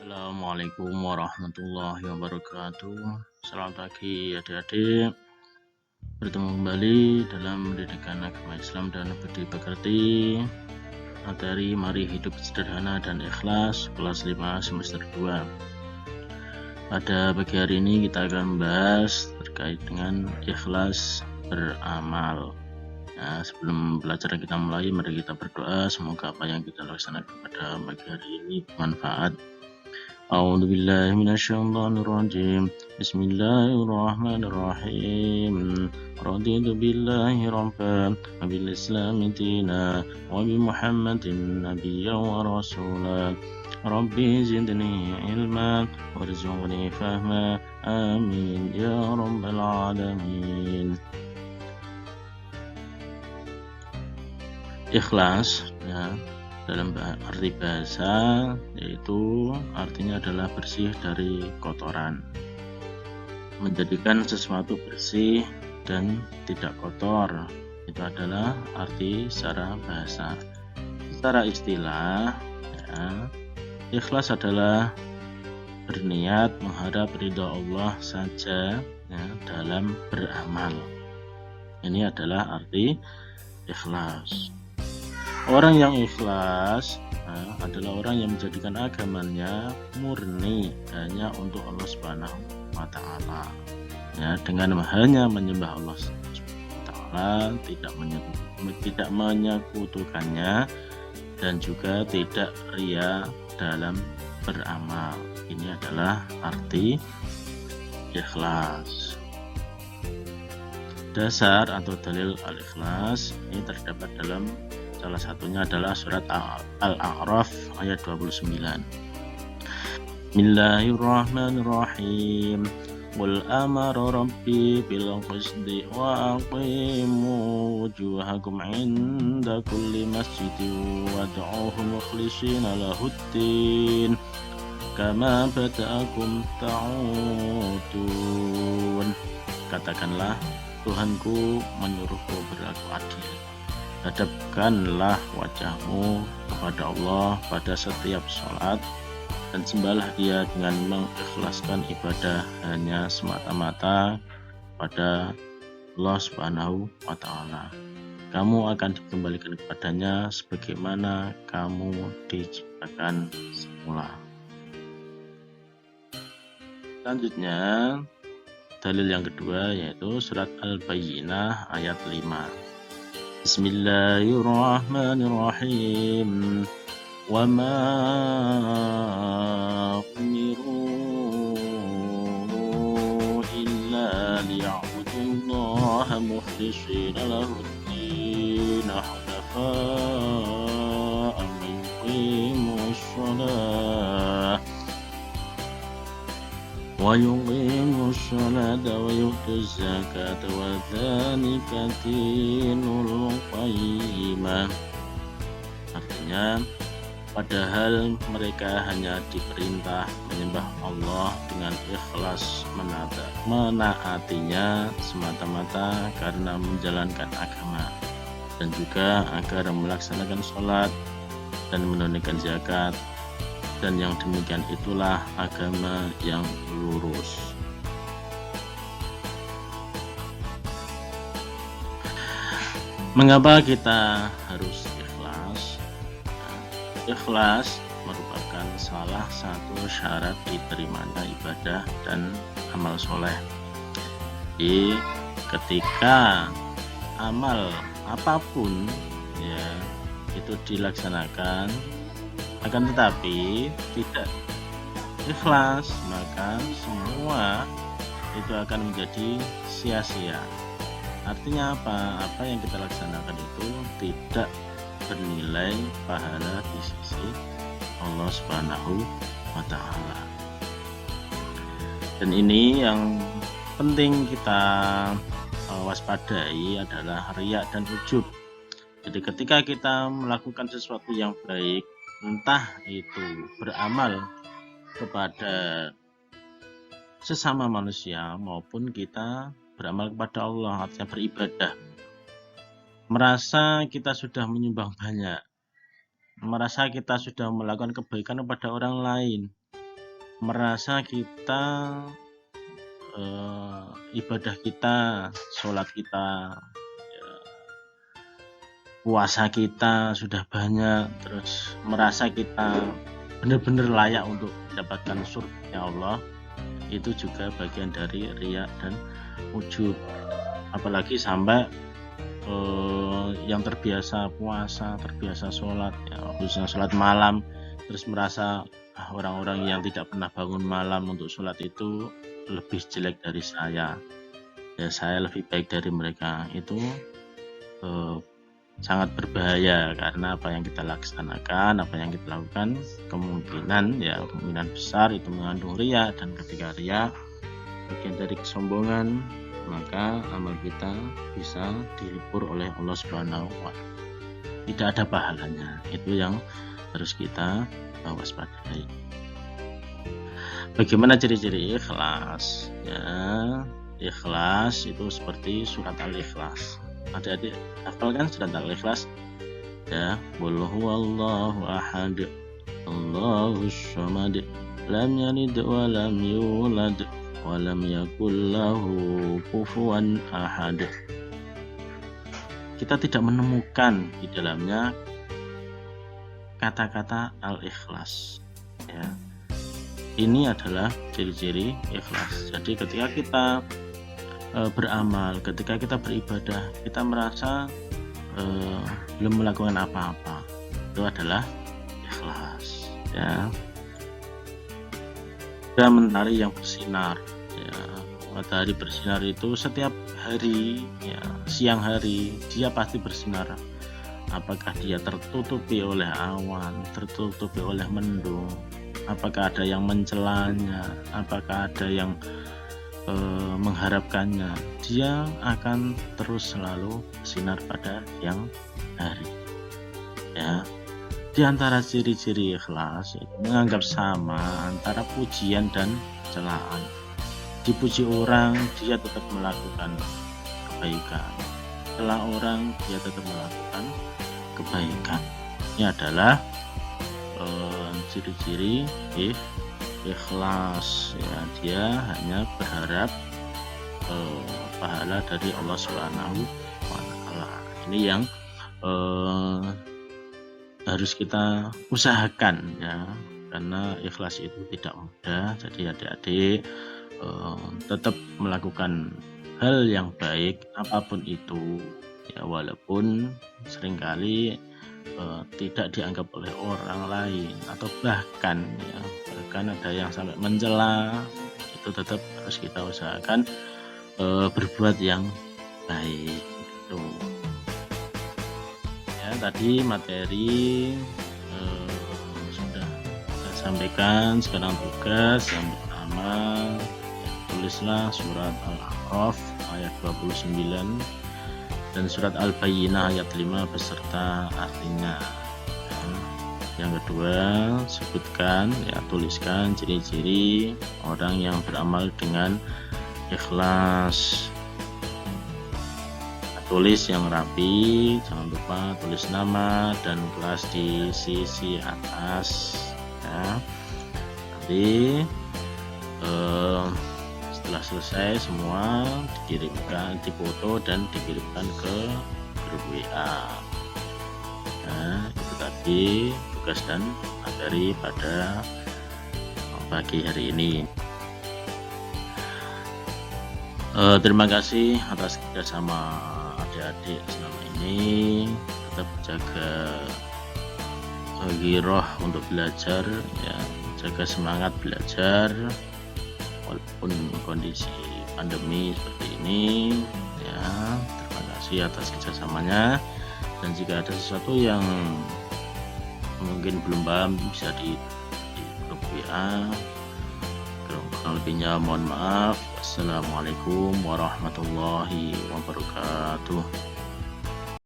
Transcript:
Assalamualaikum warahmatullahi wabarakatuh. Selamat pagi adik-adik. Bertemu kembali dalam pendidikan agama Islam dan budi pekerti. Materi Mari Hidup Sederhana dan Ikhlas kelas 5 semester 2. Pada pagi hari ini kita akan membahas terkait dengan ikhlas beramal. Nah, sebelum pelajaran kita mulai, mari kita berdoa semoga apa yang kita laksanakan pada pagi hari ini bermanfaat. أعوذ بالله من الشيطان الرجيم بسم الله الرحمن الرحيم رضيت بالله ربا وبالإسلام دينا وبمحمد نبيا ورسولا ربي زدني علما وارزقني فهما آمين يا رب العالمين. Ikhlas ya, dalam arti bahasa yaitu artinya adalah bersih dari kotoran, menjadikan sesuatu bersih dan tidak kotor. Itu adalah arti secara bahasa. Secara istilah ya, ikhlas adalah berniat mengharap ridha Allah saja ya, dalam beramal. Ini adalah arti ikhlas. Orang yang ikhlas adalah orang yang menjadikan agamanya murni hanya untuk Allah Subhanahu wa Ta'ala. Ya, dengan hanya menyembah Allah Subhanahu wa Ta'ala, tidak menyekutukannya dan juga tidak ria dalam beramal. Ini adalah arti ikhlas. Dasar atau dalil al-ikhlas ini terdapat dalam salah satunya adalah surat Al-A'raf ayat 29. Bismillahirrahmanirrahim. Qul amara rabbi bil qisdi wa aqimu wujuhakum 'inda kulli masjidin wad'uuhu mukhlishina lahuddin kama bada'akum ta'udun. Katakanlah, Tuhanku menyuruhku berlaku adil. Hadapkanlah wajahmu kepada Allah pada setiap sholat dan sembahlah Dia dengan mengikhlaskan ibadah hanya semata-mata pada Allah Subhanahu wa Ta'ala. Kamu akan dikembalikan kepadanya sebagaimana kamu diciptakan semula. Selanjutnya, dalil yang kedua yaitu surat Al-Bayyinah ayat 5. Bismillahirrahmanirrahim. Wa ma umiru illa liya'budullaha mukhlishina lahu-d-din hunafa'a wa yuqimus sholata wa yutuz zakata wa dzalika dinul qayyimah. Artinya, padahal mereka hanya diperintah menyembah Allah dengan ikhlas, menaatinya semata-mata karena menjalankan agama, dan juga agar melaksanakan sholat dan menunaikan zakat, dan yang demikian itulah agama yang lurus. Mengapa kita harus ikhlas? Ikhlas merupakan salah satu syarat diterimanya ibadah dan amal soleh. Jadi ketika amal apapun ya itu dilaksanakan, akan tetapi tidak ikhlas, maka semua itu akan menjadi sia-sia. Artinya apa? Apa yang kita laksanakan itu tidak bernilai pahala di sisi Allah Subhanahu wa Ta'ala. Dan ini yang penting kita waspadai adalah riya dan ujub. Jadi ketika kita melakukan sesuatu yang baik, entah itu beramal kepada sesama manusia maupun kita beramal kepada Allah, artinya beribadah, merasa kita sudah menyumbang banyak, merasa kita sudah melakukan kebaikan kepada orang lain, merasa kita ibadah kita, sholat kita, puasa kita sudah banyak, terus merasa kita benar-benar layak untuk mendapatkan surga Allah, itu juga bagian dari riya dan ujub. Apalagi sampai yang terbiasa puasa, terbiasa sholat, ya, khususnya sholat malam, terus merasa orang-orang yang tidak pernah bangun malam untuk sholat itu lebih jelek dari saya, ya saya lebih baik dari mereka. Itu sangat berbahaya, karena apa yang kita laksanakan, apa yang kita lakukan, kemungkinan besar itu mengandung riya, dan ketika riya bagian dari kesombongan, maka amal kita bisa dilipur oleh Allah Subhanahu wa Ta'ala. Tidak ada pahalanya. Itu yang harus kita waspadai. Bagaimana ciri-ciri ikhlas? Ya, ikhlas itu seperti surat Al-Ikhlas. Adik-adik hafal kan surat Al-Ikhlas? Ya, qul huwallahu ahad, Allahus samad, lam yalid wa lam yulad wa lam yakul lahu kufuwan ahad. Kita tidak menemukan di dalamnya kata-kata Al-Ikhlas. Ya. Ini adalah ciri-ciri ikhlas. Jadi ketika kita beramal, ketika kita beribadah, kita merasa belum melakukan apa-apa, itu adalah ikhlas. Ya. Ada mentari yang bersinar. Ya. Matahari bersinar itu setiap hari, ya, siang hari dia pasti bersinar. Apakah dia tertutupi oleh awan, tertutupi oleh mendung, apakah ada yang mencelanya, apakah ada yang mengharapkannya, dia akan terus selalu bersinar pada siang hari. Ya, di antara ciri-ciri ikhlas itu menganggap sama antara pujian dan celaan. Dipuji orang, dia tetap melakukan kebaikan. Celah orang, dia tetap melakukan kebaikan. Ini adalah ciri-ciri ikhlas. Ya, dia hanya berharap pahala dari Allah Subhanahu wa Ta'ala. Ini yang harus kita usahakan, ya, karena ikhlas itu tidak mudah. Jadi adik-adik tetap melakukan hal yang baik apapun itu, ya, walaupun seringkali tidak dianggap oleh orang lain, atau bahkan ada yang sampai mencela, itu tetap harus kita usahakan berbuat yang baik. Itu ya, tadi materi sudah saya sampaikan. Sekarang tugas yang pertama, tulislah surat Al-A'raf ayat 29 dan surat Al-Bayyinah ayat 5 beserta artinya. Yang kedua, sebutkan, ya, tuliskan ciri-ciri orang yang beramal dengan ikhlas. Tulis yang rapi, jangan lupa tulis nama dan kelas di sisi atas, ya. Nanti setelah selesai semua dikirimkan, difoto dan dikirimkan ke grup WA. Nah, itu tadi tugas dan materi pada pagi hari ini. Terima kasih atas kerjasama adik-adik selama ini. Tetap jaga giroh untuk belajar, ya, jaga semangat belajar walaupun kondisi pandemi seperti ini, ya. Terima kasih atas kerjasamanya, dan jika ada sesuatu yang mungkin belum paham bisa di grup WA. Kurang lebihnya mohon maaf. Wassalamualaikum warahmatullahi wabarakatuh.